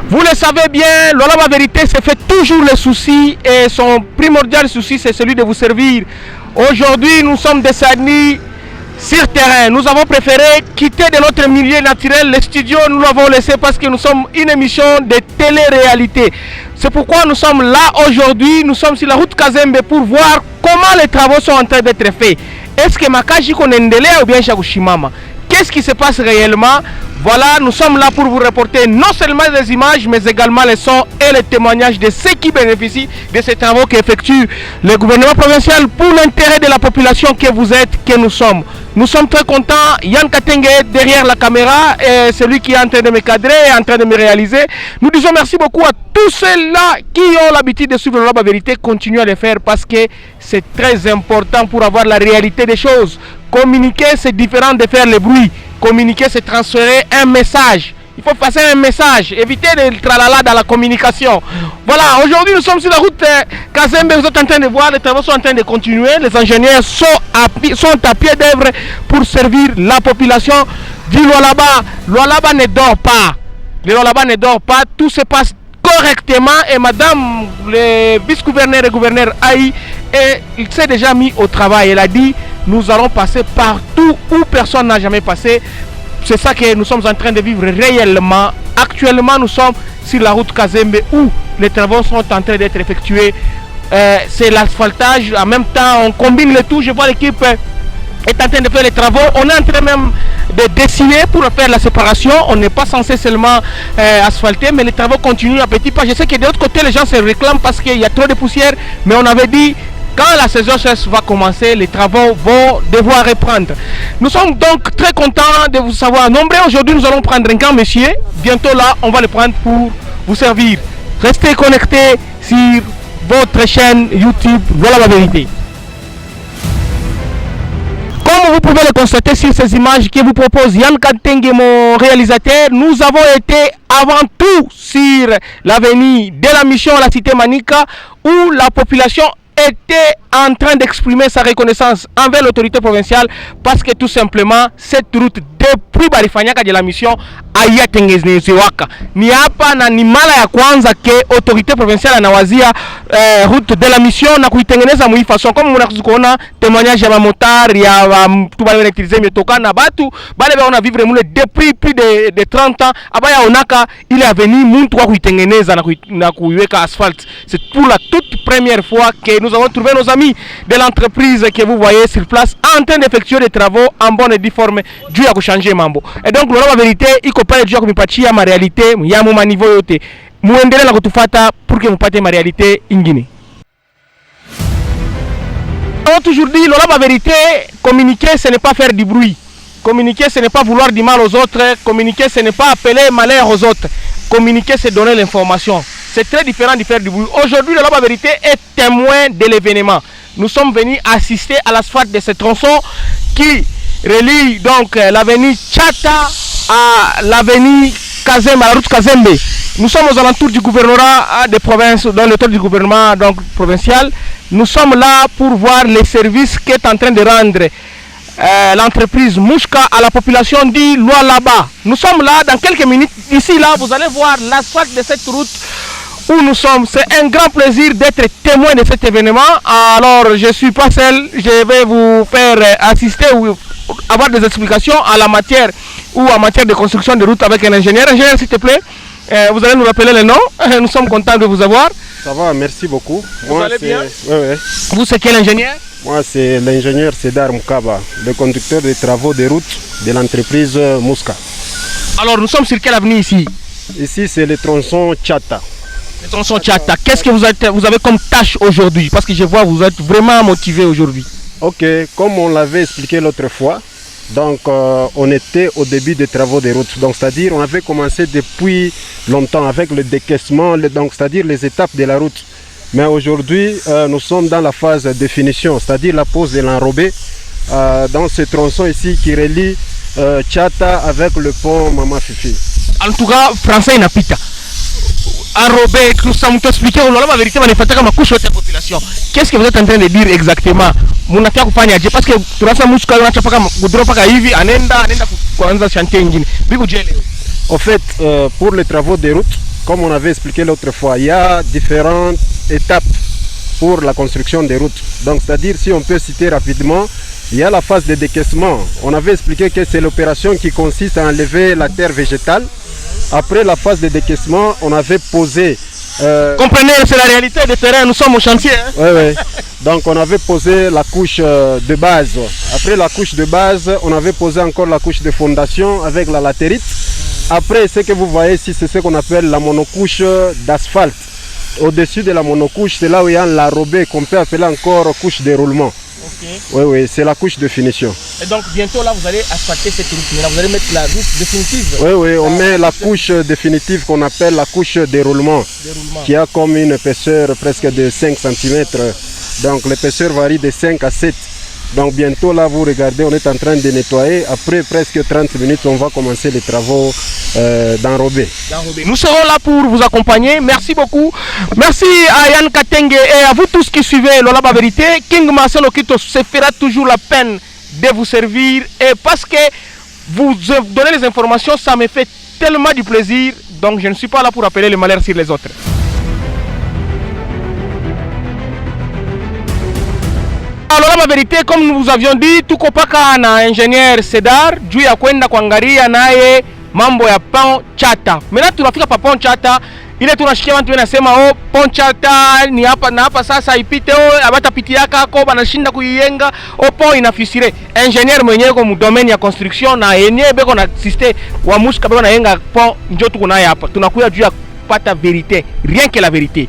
Vous le savez bien, Lualaba Vérité se fait toujours le souci et son primordial souci c'est celui de vous servir. Aujourd'hui nous sommes descendus sur terrain. Nous avons préféré quitter de notre milieu naturel. Le studio nous l'avons laissé parce que nous sommes une émission de télé-réalité. C'est pourquoi nous sommes là aujourd'hui. Nous sommes sur la route Kazembe pour voir comment les travaux sont en train d'être faits. Est-ce que Makaji Konendele ou bien Chagushimama? Qu'est-ce qui se passe réellement? Voilà, nous sommes là pour vous reporter non seulement les images, mais également les sons et les témoignages de ceux qui bénéficient de ces travaux qu'effectue le gouvernement provincial pour l'intérêt de la population que vous êtes, que nous sommes. Nous sommes très contents. Yann Katenge derrière la caméra, et celui qui est en train de me cadrer, en train de me réaliser. Nous disons merci beaucoup à tous ceux-là qui ont l'habitude de suivre la vérité. Continuez à le faire parce que c'est très important pour avoir la réalité des choses. Communiquer, c'est différent de faire le bruit. Communiquer, c'est transférer un message. Il faut passer un message, éviter de tralala dans la communication. Voilà, aujourd'hui nous sommes sur la route Kazembe, vous êtes en train de voir, les travaux sont en train de continuer. Les ingénieurs sont à pied d'œuvre pour servir la population du Lualaba. Lualaba ne dort pas. Le Lualaba ne dort pas, tout se passe correctement et madame le vice-gouverneur et gouverneur Aïe, il s'est déjà mis au travail. Elle a dit nous allons passer partout où personne n'a jamais passé. C'est ça que nous sommes en train de vivre réellement. Actuellement nous sommes sur la route Kazembe où les travaux sont en train d'être effectués. C'est l'asphaltage, en même temps on combine le tout. Je vois l'équipe est en train de faire les travaux. On est en train même de dessiner pour faire la séparation. On n'est pas censé seulement asphalter, mais les travaux continuent à petits pas. Je sais que de l'autre côté les gens se réclament parce qu'il y a trop de poussière, mais on avait dit quand la saison sèche va commencer, les travaux vont devoir reprendre. Nous sommes donc très contents de vous savoir nombreux. Aujourd'hui nous allons prendre un grand monsieur. Bientôt là on va le prendre pour vous servir. Restez connectés sur votre chaîne YouTube Lualaba Vérité. Comme vous pouvez le constater sur ces images que vous propose Yann Katenge, mon réalisateur, nous avons été avant tout sur l'avenue de la mission à la cité Manika où la population était en train d'exprimer sa reconnaissance envers l'autorité provinciale parce que tout simplement cette route depuis Barifanyaka de la mission ayatengenezewaka ni hapa na ni mara ya kwanza ke autorité provinciale anawazia route de la mission na kuitengeneza mwi façon comme mnakuzi kuona témoignage ya motard ya tu bale électriser metoka na batu bale baona vivre mule depuis plus de 30 ans abaya onaka ile avenue muntu kwa kuitengeneza na kuiweka asphalte. C'est pour la toute première fois que nous avons trouvé nos amis de l'entreprise que vous voyez sur place en train d'effectuer des travaux en bonne et due forme dû à changer mambo. Et donc Lualaba Vérité iko pale dû à kumipatia ma réalité ya mu niveau yote. Muendelee na kutufata pour que mupate ma réalité ingine. On a toujours dit Lualaba Vérité, communiquer ce n'est pas faire du bruit. Communiquer ce n'est pas vouloir du mal aux autres. Communiquer ce n'est pas appeler malheur aux autres. Communiquer c'est donner l'information. C'est très différent de faire du bruit. Aujourd'hui, Lualaba Vérité est témoin de l'événement. Nous sommes venus assister à l'asphalte de ce tronçon qui relie donc l'avenue Tchata à l'avenue Kazembe, à la route Kazembe. Nous sommes aux alentours du gouvernorat de province, dans le tour du gouvernement donc, provincial. Nous sommes là pour voir les services qu'est en train de rendre l'entreprise Mouchka à la population du Lualaba. Nous sommes là dans quelques minutes. Ici, là, vous allez voir l'asphalte de cette route où nous sommes. C'est un grand plaisir d'être témoin de cet événement. Alors, je ne suis pas seul. Je vais vous faire assister ou avoir des explications à la matière ou en matière de construction de route avec un ingénieur. Ingénieur, s'il te plaît, vous allez nous rappeler le nom. Nous sommes contents de vous avoir. Ça va, merci beaucoup. Vous allez bien? Oui. Vous, c'est quel ingénieur? Moi, c'est l'ingénieur Cédar Mukaba, le conducteur des travaux de route de l'entreprise Mouska. Alors, nous sommes sur quelle avenue ici? Ici, c'est le tronçon Tchata. Le tronçon Tchata. Qu'est-ce que vous avez comme tâche aujourd'hui? Parce que je vois que vous êtes vraiment motivé aujourd'hui. Ok, comme on l'avait expliqué l'autre fois, donc on était au début des travaux de route. Donc c'est-à-dire on avait commencé depuis longtemps avec le décaissement, donc c'est-à-dire les étapes de la route. Mais aujourd'hui, nous sommes dans la phase de finition, c'est-à-dire la pose de l'enrobé dans ce tronçon ici qui relie Tchata avec le pont Mama Fifi. En tout cas, français inapita. Enrobé, tout ça, vous expliquez, la vérité, on est fait comme couche de la population. Qu'est-ce que vous êtes en train de dire exactement? Parce que en fait, pour les travaux de route, comme on avait expliqué l'autre fois, il y a différentes étapes pour la construction des routes. Donc, c'est-à-dire, si on peut citer rapidement, il y a la phase de décaissement. On avait expliqué que c'est l'opération qui consiste à enlever la terre végétale. Après la phase de décaissement, on avait posé... Comprenez, c'est la réalité des terrains, nous sommes au chantier. Hein? Oui, oui. Donc, on avait posé la couche de base. Après la couche de base, on avait posé encore la couche de fondation avec la latérite. Après, ce que vous voyez ici, c'est ce qu'on appelle la monocouche d'asphalte. Au-dessus de la monocouche, c'est là où il y a l'enrobé qu'on peut appeler encore couche de roulement. Okay. Oui, oui, c'est la couche de finition. Et donc bientôt là, vous allez asphalter cette route. Là, vous allez mettre la route définitive. Oui, oui, on met la couche définitive qu'on appelle la couche de roulement, qui a comme une épaisseur presque de 5 cm. Donc l'épaisseur varie de 5 à 7. Donc bientôt là, vous regardez, on est en train de nettoyer. Après presque 30 minutes, on va commencer les travaux d'enrober. Nous serons là pour vous accompagner. Merci beaucoup. Merci à Yann Katenge et à vous tous qui suivez Lolaba Vérité. King Marcel Okito se fera toujours la peine de vous servir. Et parce que vous donnez les informations, ça me fait tellement du plaisir. Donc je ne suis pas là pour appeler les malheurs sur les autres. Alors la vérité, comme nous vous avions dit, tuko paka na ingénieur Cedar juu ya kwenda kuangalia naye mambo ya pont chata. Mena tunafika pa pont chata, ile tunashikia watu wanasema oh pont chata ni hapa na hapa sasa ipite oh abata pitiaka ako banashinda kuiyenga oh pont inafisire. Ingénieur mwenyewe kwa domaine ya construction na yenyewe beko na système wa mushika beko na yenga pont njoo tuko naye hapa. Tunakuja juu ya kupata vérité, rien que la vérité.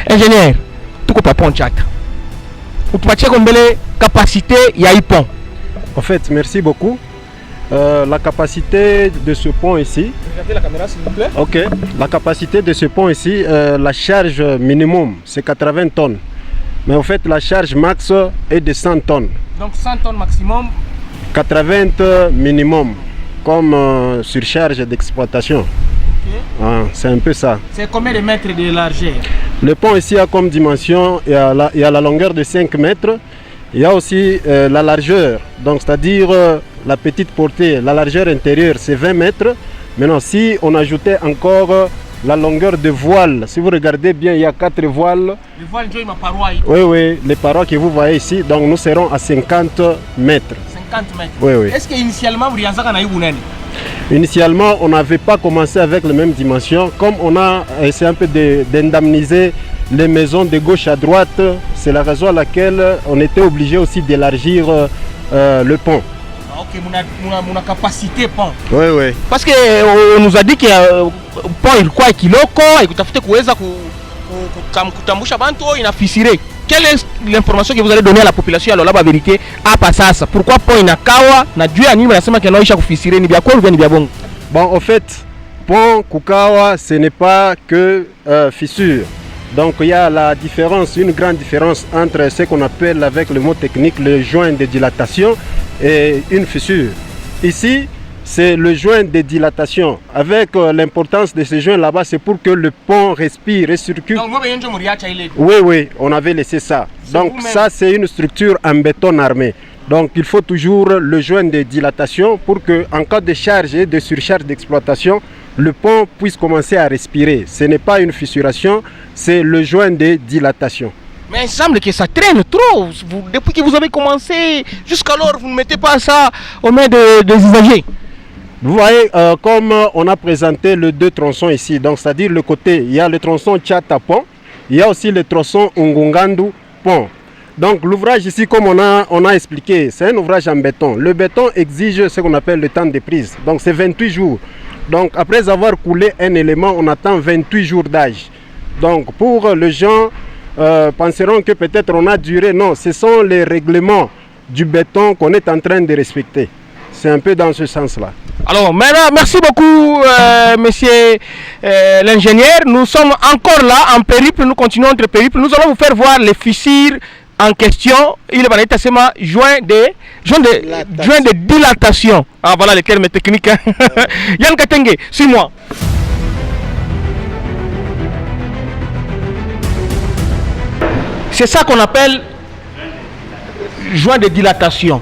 Ingénieur, tuko pa pont chata. Utupatie kombele capacité ya hii pont. En fait, merci beaucoup. La capacité de ce pont ici. Regardez la caméra s'il vous plaît. Ok. La capacité de ce pont ici, la charge minimum c'est 80 tonnes. Mais en fait, la charge max est de 100 tonnes. Donc 100 tonnes maximum. 80 minimum, comme surcharge d'exploitation. Okay. Ah, c'est un peu ça. C'est combien de mètres de largeur? Le pont ici a comme dimension, il y a la longueur de 5 mètres. Il y a aussi la largeur, donc c'est-à-dire la petite portée, la largeur intérieure c'est 20 mètres. Maintenant si on ajoutait encore la longueur de voile, si vous regardez bien il y a 4 voiles. Les voiles, ma paroi. Oui, oui, les parois que vous voyez ici, donc nous serons à 50 mètres. 50 mètres. Oui, oui. Est-ce qu'initialement vous avez eu Initialement, on n'avait pas commencé avec les mêmes dimensions. Comme on a essayé un peu d'indemniser les maisons de gauche à droite, c'est la raison à laquelle on était obligé aussi d'élargir le pont. Ok, mon capacité pont. Oui, oui. Parce qu'on nous a dit que le pont il quoi kiloko, et que tu as fait kuweza kutambusha bantu inafisire. Quelle est l'information que vous allez donner à la population à Lolaba Vérité à Passasa? Pourquoi pont inakawa na juu ya nini wanasema que naisha kufisire ni bya kweli ou ni bya bongo? Bon, en fait, pont kukawa ce n'est pas que fissure. Donc il y a la différence, une grande différence entre ce qu'on appelle avec le mot technique le joint de dilatation et une fissure. Ici, c'est le joint de dilatation. Avec l'importance de ce joint là-bas, c'est pour que le pont respire et circule. Oui, oui, on avait laissé ça. Donc ça, c'est une structure en béton armé. Donc il faut toujours le joint de dilatation pour que, en cas de charge et de surcharge d'exploitation, le pont puisse commencer à respirer. Ce n'est pas une fissuration, c'est le joint de dilatation. Mais il semble que ça traîne trop. Depuis que vous avez commencé, jusqu'alors, vous ne mettez pas ça aux mains des usagers. Vous voyez, comme on a présenté les deux tronçons ici, donc c'est-à-dire le côté, il y a le tronçon Tchata Pont, il y a aussi le tronçon Ngungandu Pont. Donc l'ouvrage ici, comme on a expliqué, c'est un ouvrage en béton. Le béton exige ce qu'on appelle le temps de prise. Donc c'est 28 jours. Donc après avoir coulé un élément, on attend 28 jours d'âge. Donc pour les gens penseront que peut-être on a duré. Non, ce sont les règlements du béton qu'on est en train de respecter. C'est un peu dans ce sens-là. Alors maintenant, merci beaucoup monsieur l'ingénieur. Nous sommes encore là en périple, nous continuons notre périple. Nous allons vous faire voir les fissures en question. Il est un joint de dilatation. Ah voilà les termes techniques. Yann Katenge, suis-moi. C'est ça qu'on appelle joint de dilatation.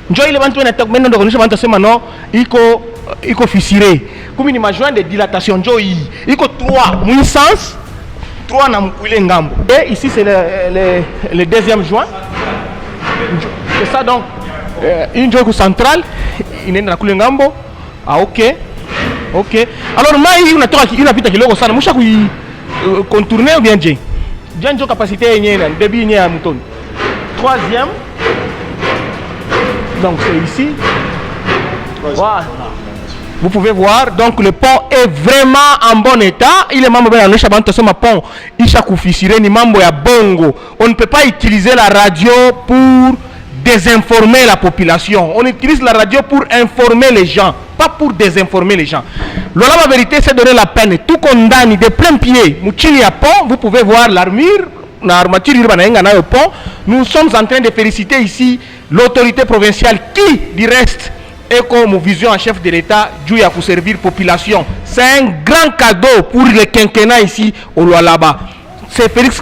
Njoo ile bantu wanataka meno ndio kuonyesha bantu sema no iko fissuré. Kumi ni majoint de dilatation njo hii. Iko 3 muisans 3 na mkuile ngambo. Et ici c'est le deuxième joint. C'est ça donc. Une joint centrale inaenda na kule ngambo. Ah OK. OK. Alors mai unatoka inapita kidogo sana. Musha kui contourner ou bien je. Janjo capacité yenyewe na débit yenyewe ya mtoni. Troisième. Donc c'est ici. Voilà. Vous pouvez voir, donc le pont est vraiment en bon état. Il est membre de la pont. Ni mambo ya bongo. On ne peut pas utiliser la radio pour désinformer la population. On utilise la radio pour informer les gens, pas pour désinformer les gens. La vérité, c'est donner la peine. Tout condamne de plein pied. Mouchili à pont, vous pouvez voir l'armure. Nous sommes en train de féliciter ici l'autorité provinciale qui, du reste, est comme vision en chef de l'État, Dieu a pour servir la population. C'est un grand cadeau pour le quinquennat ici au Lualaba. C'est Félix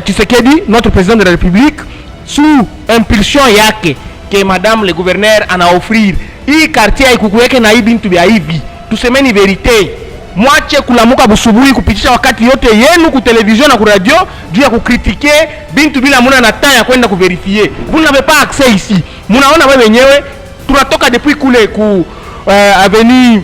Tshisekedi, notre président de la République, sous impulsion yake que madame le gouverneur en a offrir. Hii quartier haikukuweke na hii bintu vya hivi. Tusemeni verite. Mwache kulamuka busubuhi kupitisha wakati yote yenu ku television na ku radio juu ya kukritike bintu bila muna na temps ya kwenda kuverifie. Vous n'avez pas accès ici. Munaona wewe wenyewe tunatoka depuis kule ku avenue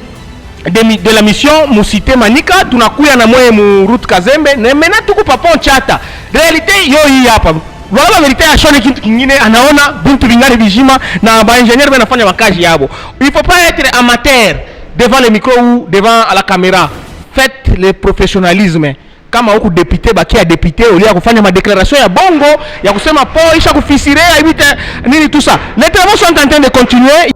de la mission Musite Manika tunakuya na mwe mu route Kazembe na mena tuko papa chata. Realite yo hii hapa. Wala verite ya shone kitu kingine anaona bintu vingine vijima na ba ingénieur wanafanya makazi yabo. Il faut pas être amateur devant le micro ou devant la caméra. Faites le professionnalisme. Kama huku député baki ya député ulia kufanya ma déclaration ya bongo ya kusema po isha kufisirea ibite nini tout ça. Les travaux sont en train de continuer.